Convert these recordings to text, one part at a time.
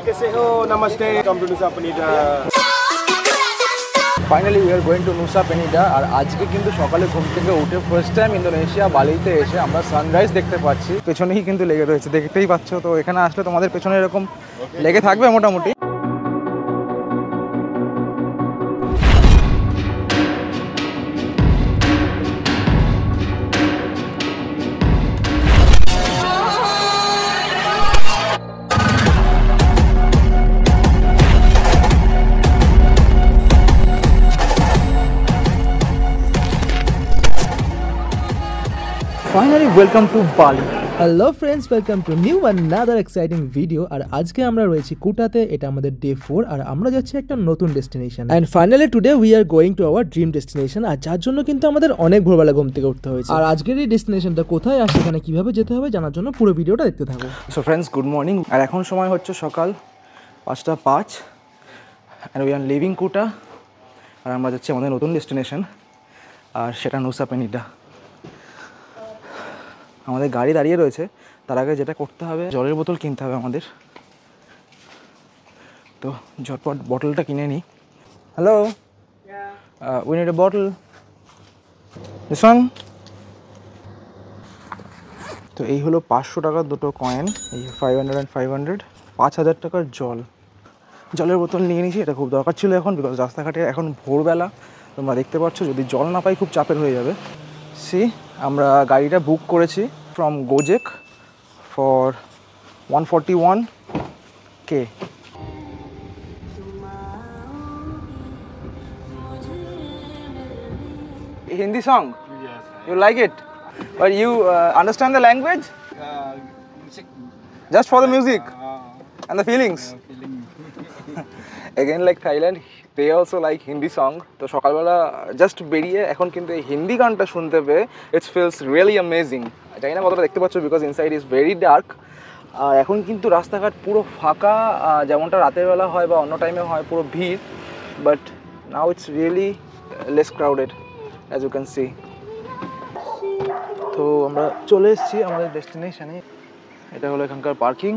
कैसे हो? नमस्ते, welcome to Nusa Penida. Finally we are going to Nusa Penida. আর আজকে কিন্তু সকালে ঘুম থেকে উঠে ফার্স্ট টাইম ইন্দোনেশিয়া বালিতে এসে আমরা সানরাইজ দেখতে পাচ্ছি। পেছনেই কিন্তু লেগে রয়েছে, দেখতেই পাচ্ছ। তো এখানে আসলে তোমাদের পেছনে এরকম লেগে থাকবে মোটামুটি। Finally, welcome to Bali. Hello friends, welcome to new another exciting video. আর আজকে আমরা রয়েছি কুটাতে। এটা আমাদের ডে 4 আর আমরা যাচ্ছি একটা নতুন destination. And finally today we are going to our dream destination. আর যার জন্য কিন্তু আমাদের অনেক ভোরবেলা ঘুম থেকে উঠতে হয়েছে। আর আজকের এই ডেস্টিনেশনটা কোথায় আর সেখানে কিভাবে যেতে হবে জানার জন্য পুরো ভিডিওটা দেখতে থাকো। So friends, good morning. আর এখন সময় হচ্ছে সকাল 5:05 অ্যান্ড উই আর লিভিং কুটা। আর আমরা যাচ্ছি আমাদের নতুন ডেস্টিনেশন, আর সেটা নুসা পেনিডা। আমাদের গাড়ি দাঁড়িয়ে রয়েছে, তার আগে যেটা করতে হবে জলের বোতল কিনতে হবে আমাদের। তো ঝটপট বটলটা কিনে নিই। Hello, we need a bottle, this one. তো এই হলো 500 টাকার দুটো কয়েন, এই 500 and 500, 5000 টাকার জলের বোতল নিয়ে নিয়েছি। এটা খুব দরকার ছিল এখন, বিকজ রাস্তাঘাটে এখন ভোরবেলা তোমরা দেখতে পাচ্ছ, যদি জল না পাই খুব চাপের হয়ে যাবে। আমরা গাড়িটা বুক করেছি from Gojek for 141K। Hindi song? Yes. You like it? But you understand the language? Just for the music and the feelings? Again, like Thailand, they also like Hindi song. তো সকালবেলা just বেরিয়ে এখন কিন্তু এই হিন্দি গানটা শুনতে পেয়ে it's feels really amazing. জানি না কতটা দেখতে পাচ্ছ, because inside is very dark. আর এখন কিন্তু রাস্তাঘাট পুরো ফাঁকা, যেমনটা রাতের বেলা হয় বা অন্য টাইমে হয় পুরো ভিড়। But now it's really less crowded as you can see. তো আমরা চলে এসেছি আমাদের ডেস্টিনেশনে। এটা হলো এখানকার পার্কিং,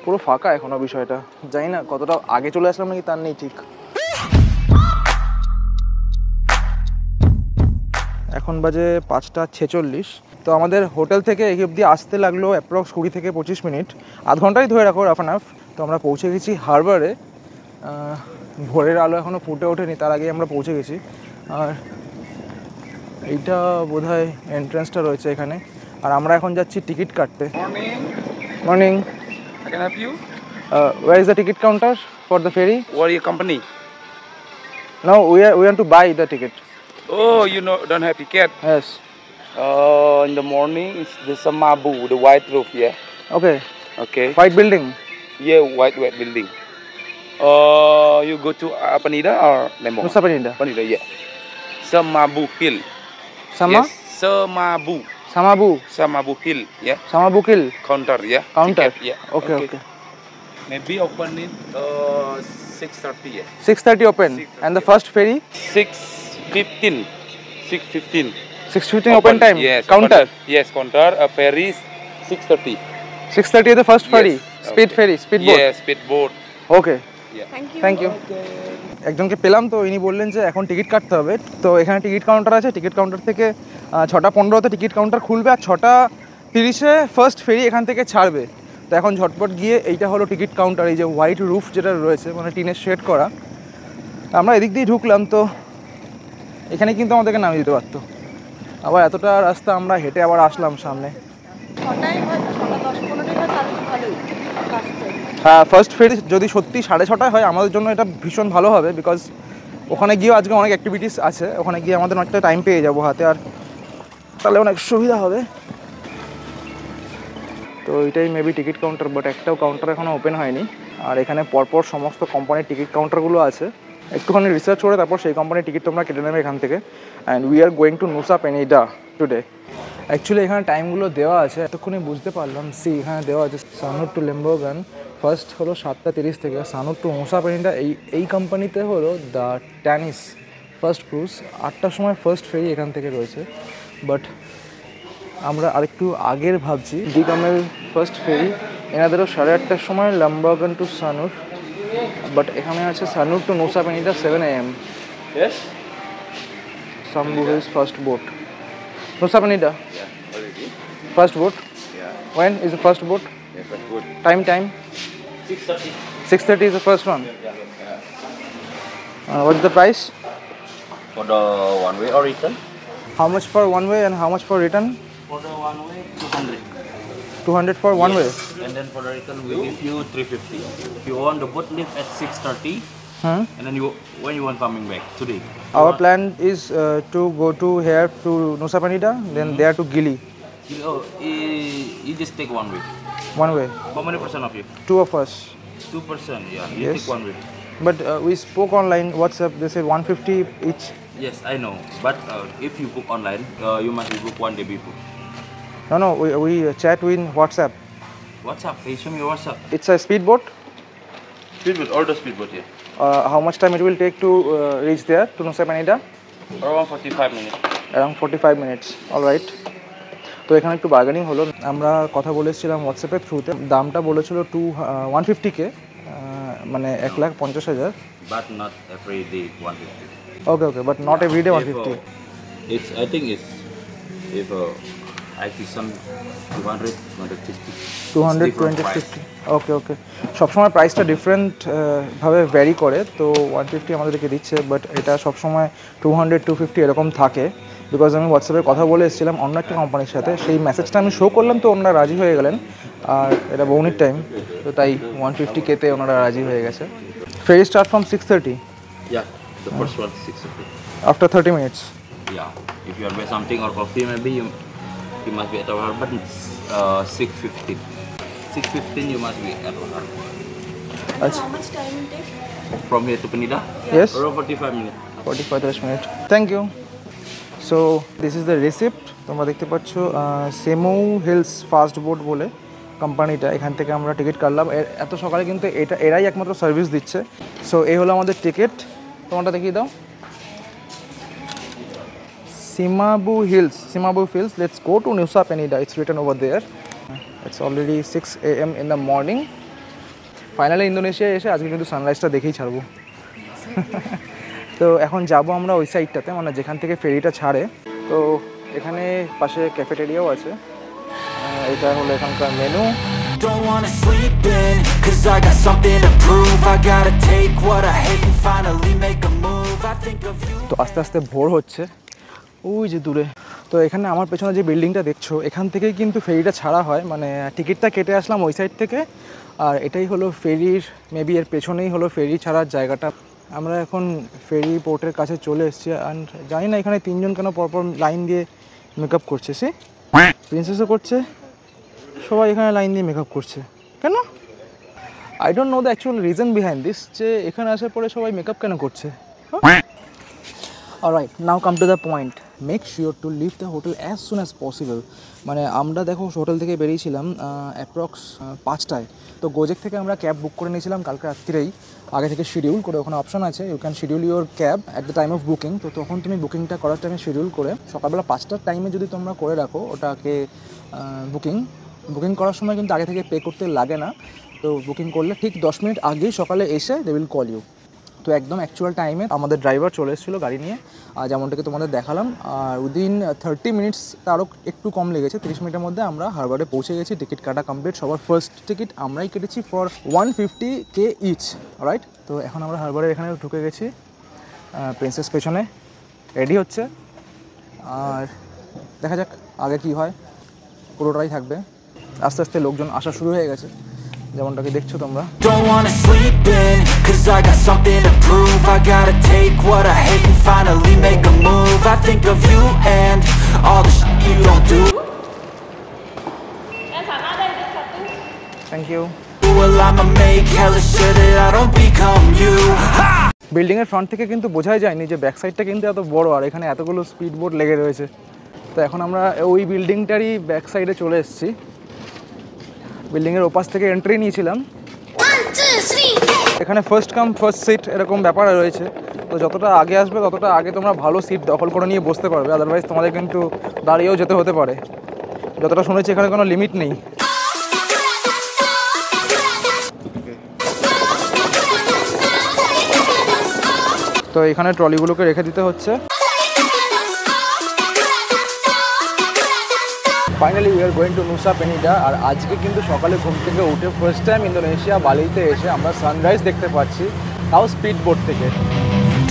পুরো ফাঁকা এখনও বিষয়টা। জানি না কতটা আগে চলে আসলাম নাকি তার নেই ঠিক। এখন বাজে 5:46। তো আমাদের হোটেল থেকে এই অবধি আসতে লাগলো অ্যাপ্রক্স 20 থেকে 25 মিনিট, আধ ঘন্টাই ধরে রাখো, রাফ অ্যান্ড হাফ। তো আমরা পৌঁছে গেছি হারবারে। ভোরের আলো এখনও ফুটে ওঠেনি, তার আগেই আমরা পৌঁছে গেছি। আর এইটা বোধহয় এন্ট্রান্সটা রয়েছে এখানে। আর আমরা এখন যাচ্ছি টিকিট কাটতে। Morning. I can help you? Where is the ticket counter for the ferry? What are your company? No, we want to buy the ticket. Oh, you know, don't have ticket. Yes. In the morning, it's the Samabu, the white roof, yeah. Okay. Okay. White building. Yeah, white building. You go to Panida or Lembong? Nusa Penida. Panida, yeah. Samabu Hill. Sama? Yes. Samabu. Samabu Hill, yeah. Samabu Hill. Counter, yeah. Counter. Ticket, yeah. Okay. Maybe open it 6:30, yeah. 6:30 open. 6:30. And the first ferry? 6:15. 6:15. 6:15 open time. Yes. Counter. Yes, counter. Ferry is 6:30. 6:30 is the first ferry. Yes. Speed Okay. ferry, speedboat. Yes, speedboat. Okay. Yeah. Thank you. একজনকে পেলাম, তো ইনি বললেন যে এখন ticket কাটতে হবে। তো এখানে টিকিট কাউন্টার আছে, টিকিট কাউন্টার থেকে 6:15 টিকিট কাউন্টার খুলবে, আর 6:30 ফার্স্ট ফেরি এখান থেকে ছাড়বে। তো এখন ঝটপট গিয়ে, এইটা হলো টিকিট কাউন্টার, এই যে হোয়াইট রুফ যেটা রয়েছে, মানে টিনের শেড করা। আমরা এদিক দিয়ে ঢুকলাম, তো এখানে কিন্তু আমাদেরকে নামিয়ে দিতে পারতো। আবার এতটা রাস্তা আমরা হেঁটে আবার আসলাম সামনে। হ্যাঁ, ফার্স্ট ফেরি যদি সত্যি 6:30 হয় আমাদের জন্য এটা ভীষণ ভালো হবে, বিকজ ওখানে গিয়েও আজকে অনেক অ্যাক্টিভিটিস আছে, ওখানে গিয়ে আমাদের অনেকটা টাইম পেয়ে যাবো হাতে, আর তাহলে অনেক সুবিধা হবে। তো এটাই মেবি টিকিট কাউন্টার, বাট একটাও কাউন্টার এখনও ওপেন হয়নি। আর এখানে পরপর সমস্ত কোম্পানির টিকিট কাউন্টারগুলো আছে, একটুখানি রিসার্চ করে তারপর সেই কোম্পানির টিকিট তোমরা কেটে নেবে এখান থেকে। And we are going to Nusa Penida today. Actually এখানে টাইমগুলো দেওয়া আছে, এতক্ষণে বুঝতে পারলাম। এখানে দেওয়া আছে সানুর টু লেম্বোগান ফার্স্ট হলো 7:30 থেকে, সানুর টু নুসা পেনিডা এই কোম্পানিতে হলো দ্য ট্যানিস ফার্স্ট ক্রুজ 8টার সময় ফার্স্ট ফেরি এখান থেকে রয়েছে। বাট আমরা আরেকটু আগের ভাবছি, ডিকামেল ফার্স্ট ফেরি এনাদেরও 8:30টার সময় লাম্বাগান টু সানুর, বাট এখানে আছে Sanur to Nusa Penida 7 AM. Yes? Sambu Hills first boat. Nusa Penida, Yeah, already. first boat. Yeah, When is the first boat? yeah, that's good. Time 6:30. 6:30 is the first one. What's the price? For the one way or return? How much for one way and how much for return? For the one way, 200. 200 for one way. And then for the return, we give you 350. If you want the boat leave at 6:30, and then you when you want coming back today. Our plan is to go to here to Nusa Penida, then there to Gili. You just take one way. One way. How many percent of you? 2 of us. 2%. Yeah, you Yes. take one way. But we spoke online, WhatsApp, they said 150 each. Yes, I know. But if you book online, you must book one day before. No, we chat in WhatsApp. WhatsApp. Hey, show me your WhatsApp. It's a speedboat. Speedboat. All the speedboat here. How much time it will take to reach there to Nusa Penida? Around 45 minutes. Around 45 minutes. All right. তো এখানে একটু bargaining হলো, আমরা কথা বলেছিলাম হোয়াটসঅ্যাপের থ্রুতে, দামটা বলেছিল 150K, মানে 1,50,000. But not every day 150. Okay but not every day 150. It's I think it's if IT some 200, 250. 250. ওকে সবসময় প্রাইসটা ডিফারেন্ট ভাবে ভ্যারি করে, তো 150 আমাদেরকে দিচ্ছে, বাট এটা সবসময় 200, 250 এরকম থাকে, বিকজ আমি হোয়াটসঅ্যাপে কথা বলে এসেছিলাম অন্য একটা কোম্পানির সাথে, সেই মেসেজটা আমি শো করলাম, তো ওনারা রাজি হয়ে গেলেন, আর এটা বৌনির টাইম, তো তাই 150K-তে ওনারা রাজি হয়ে গেছে. Ferry start from 6:30 Yeah, the first one 650. After 30 minutes. Yeah, if you are buy something or coffee, maybe you must be at our harbor 6:15. 6:15 you must be at our harbor. আচ্ছা, How much time it takes? From here to Penida? Yes. Around 45 minutes. 45 minutes. Thank you. So this is the receipt. তোমরা দেখতে পাচ্ছ সেমু hills fast boat বলে কোম্পানিটা, এখান থেকে আমরা ticket কাটলাম. এত সকালে কিন্তু এরাই একমাত্র সার্ভিস দিচ্ছে. সো এই হলো আমাদের টিকিট, তোমারটা দেখিয়ে দাও. Simabu Hills. Let's go to Nusa Penida. It's written over there. It's already 6 AM in the morning. Finally Indonesia এসে আজকে কিন্তু সানরাইজটা দেখেই ছাড়বো. তো এখন যাব আমরা ওই সাইডটাতে, মানে যেখান থেকে ফেরিটা ছাড়ে. তো এখানে পাশে ক্যাফেটেরিয়াও আছে, এটা হলো এখানকার menu. Don't wanna sleep in, cause I got something to prove. I gotta take what I hate and finally make a move. I think of you. তো আস্তে আস্তে ভোর হচ্ছে ওই যে দূরে. তো এখানে আমার পেছনে যে বিল্ডিংটা দেখছো, এখান থেকেই কিন্তু ফেরিটা ছাড়া হয়, মানে টিকিটটা কেটে আসলাম ওই সাইড থেকে, আর এটাই হলো ফেরির, মেবি এর পেছনেই হলো ফেরি ছাড়ার জায়গাটা. আমরা এখন ফেরি পোর্টের কাছে চলে এসেছি, অ্যান্ড জানি না এখানে তিনজন কেন পরপর লাইন দিয়ে মেকআপ করছে. প্রিন্সেসও করছে, সবাই এখানে লাইন দিয়ে মেকআপ করছে কেন? I don't know the actual reason behind this, যে এখানে আসার পরে সবাই মেকআপ কেন করছে. Alright, now come to the point. Make sure to leave the hotel as soon as possible. মানে আমরা দেখো হোটেল থেকে বেরিয়েছিলাম অ্যাপ্রক্স 5টায়, তো গোজেক থেকে আমরা ক্যাব বুক করে নিয়েছিলাম কালকে রাত্রিরেই, আগে থেকে শিডিউল করে. ওখানে অপশন আছে, you can schedule your cab at the time of booking. তো তখন তুমি বুকিংটা করার টাইমে শিডিউল করে সকালবেলা 5টার টাইমে যদি তোমরা করে রাখো ওটাকে বুকিং করার সময় কিন্তু আগে থেকে পে করতে লাগে না. তো বুকিং করলে ঠিক 10 মিনিট আগেই সকালে এসে দে উইল কল ইউ. তো একদম অ্যাকচুয়াল টাইমে আমাদের ড্রাইভার চলে এসেছিলো গাড়ি নিয়ে, আর যেমনটাকে তোমাদের দেখালাম, আর উইদিন 30 মিনিটস, তারও একটু কম লেগেছে, 30 মিনিটের মধ্যে আমরা হারবারে পৌঁছে গেছি. টিকিট কাটা কমপ্লিট, সবার ফার্স্ট টিকিট আমরাই কেটেছি ফর 150K ইচ. রাইট, তো এখন আমরা হারবারের এখানে ঢুকে গেছি. প্রিন্সেস পেছনে রেডি হচ্ছে, আর দেখা যাক আগে কি হয়, পুরোটাই থাকবে. আস্তে আস্তে লোকজন আসা শুরু হয়ে গেছে, যেমনটাকে দেখছো তোমরা. Don't wanna sleep in, cause I got something to prove. I gotta take what I hate and finally make a move. I think of you and all the shit you don't do. Thank you. Well, I'ma make hella sure that I don't become you. বিল্ডিংয়ের front থেকে কিন্তু বোঝাই যায়নি যে back সাইডটা কিন্তু এত বড়, আর এখানে এতগুলো স্পিড বোট লেগে রয়েছে. তো এখন আমরা ওই বিল্ডিংটারই ব্যাক সাইডে চলে এসেছি. বিল্ডিংয়ের ওপাশ থেকে এন্ট্রি নিয়েছিলাম. এখানে ফার্স্ট কাম ফার্স্ট সিট এরকম ব্যাপার রয়েছে, তো যতটা আগে আসবে ততটা আগে তোমরা ভালো সিট দখল করে নিয়ে বসতে পারবে, আদারওয়াইজ তোমাদের কিন্তু দাঁড়িয়েও যেতে হতে পারে. যতটা শুনেছি এখানে কোনো লিমিট নেই. তো এখানে ট্রলিগুলোকে রেখে দিতে হচ্ছে। Finally we are going to Nusa Penida. আর আজকে কিন্তু সকালে ঘুম থেকে উঠে ফার্স্ট টাইম ইন্দোনেশিয়া বালিতে এসে আমরা সানরাইজ দেখতে পাচ্ছি, তাও স্পিড বোট থেকে।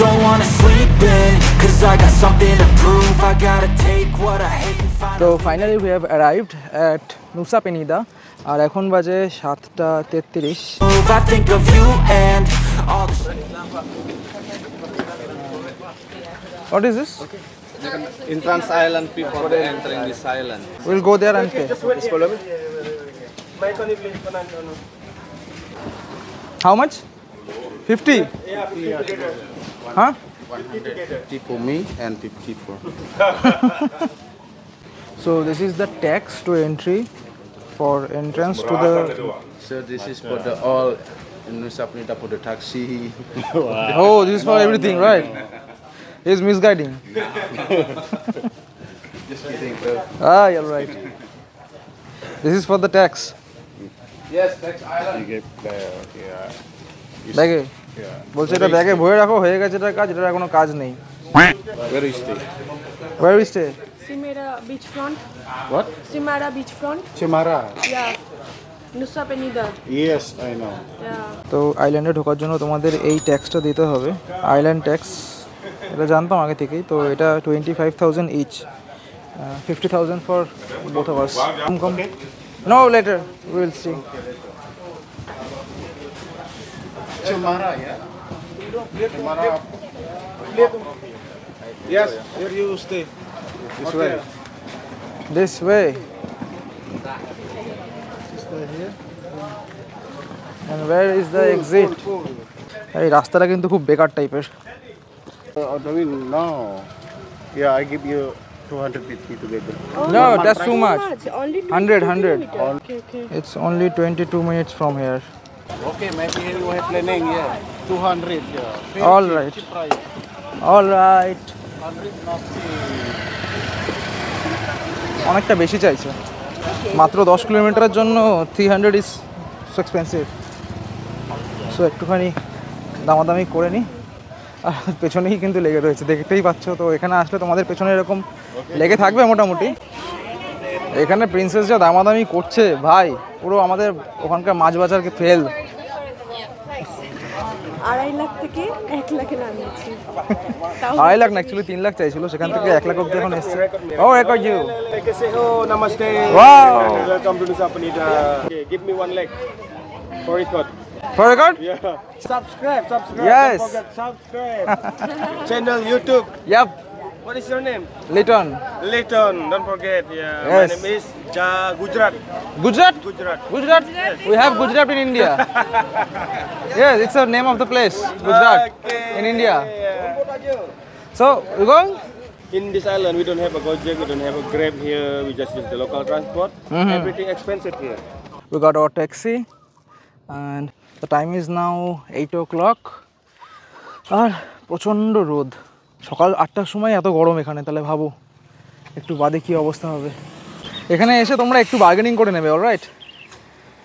Don't wanna sleep in, 'cause I got something to prove. I gotta take what I hate and find. তো finally we have arrived at Nusa Penida আর এখন বাজে 7:33। I think of you and all the What is this? Entrance island before entering this island. We'll go there and pay. Just follow me. Mic on, please. How much? 50? Yeah, 50 together. Huh? 150 for me and 50 for. So this is the tax to entry for entrance to the. So this is for the all Nusa Penida for the taxi. Oh, this is for everything, right? He's misguiding. Just kidding, bro. Ah, you're right. This is for the tax. Yes, tax island. ব্যাগে বলছে এটা ব্যাগে ভরে রাখো, হয়ে গেছে এটা কাজ, এটা কোনো কাজ নেই। Where is stay? Where we stay? Simera beachfront. What? Simera beachfront. Cemara. Yeah. Nusa Penida. Yes, I know. Yeah. তো আইল্যান্ডে ঢোকার জন্য তোমাদের এই ট্যাক্সটা দিতে হবে, আইল্যান্ড ট্যাক্স। এটা জানতাম আগে থেকেই। তো এটা 25,000 each, 50,000 for both of us. Come no later will see. Cemara, yeah. Cemara. Yes, here you stay. This way. This way. And where is the exit? এই রাস্তাটা কিন্তু খুব বেকার টাইপের। I mean, no. Yeah, I give you 250 together. No, that's too much. Only 100. Okay, okay. It's only 22 minutes from here. Okay, maybe you have planning, yeah. 200, yeah. All right. Cheap price. All right. 100 not অনেকটা বেশি চাইছে, মাত্র 10 কিলোমিটারের জন্য 300 is so expensive. So একটুখানি দামাদামি করে নিই। আর পেছনেই কিন্তু লেগে রয়েছে, দেখতেই পাচ্ছ। তো এখানে আসলে তোমাদের পেছনে এরকম লেগে থাকবে মোটামুটি। এখানে প্রিন্সেস যা দামাদামি করছে ভাই, পুরো আমাদের ওখানকার মাছ বাজারকে ফেল। 2.5 লাখ থেকে 1 লাখে নামিয়েছি। 2.5 লাখ না, অ্যাকচুয়ালি 3 লাখ চাইছিল, সেখান থেকে 1 লাখ অব্দি এখন এসছে। ও record you. Like I say, oh, namaste. Wow. Welcome to Nusa Penida. Okay, give me 1 leg for record. For record? Yeah. Subscribe. Yes. Don't forget, subscribe. Channel YouTube. Yep. What is your name? Liton. Leighton. Don't forget. Yeah. Yes. My name is Gujarat. Gujarat? Gujarat. Gujarat? We have Gujarat in India. Yes, it's the name of the place, Gujarat, Okay. in India. Yeah. So, you going? In this island, we don't have a Gojek, we don't have a Grab here. We just use the local transport. Everything expensive here. We got our taxi and the time is now 8 o'clock. আর প্রচণ্ড রোদ, সকাল 8টার সময় এত গরম এখানে, তাহলে ভাবো একটু বাদে কী অবস্থা হবে। এখানে এসে তোমরা একটু বার্গেনিং করে নেবে, অলরাইট।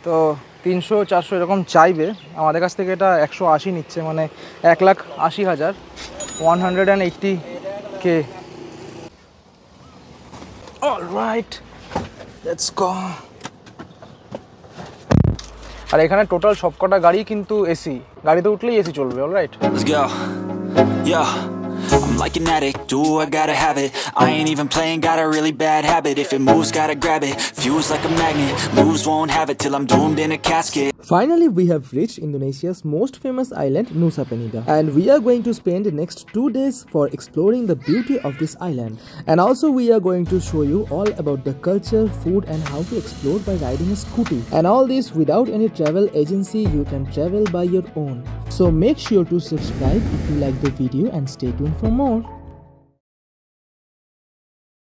তো 300-400 এরকম চাইবে, আমাদের কাছ থেকে এটা 180 নিচ্ছে, মানে 1,80,000, 180K। Alright, let's go. আর এখানে টোটাল সবকটা গাড়ি কিন্তু এসি, গাড়িতে উঠলেই এসি চলবে, alright. Let's go. Yeah. I'm like an addict, do I gotta have it. I ain't even playing, got a really bad habit. If it moves, gotta grab it. Fuse like a magnet, moves won't have it till I'm doomed in a casket. Finally, we have reached Indonesia's most famous island, Nusa Penida, and we are going to spend the next 2 days for exploring the beauty of this island. And also, we are going to show you all about the culture, food, and how to explore by riding a scooty. And all this without any travel agency. You can travel by your own. So make sure to subscribe if you like the video and stay tuned for more.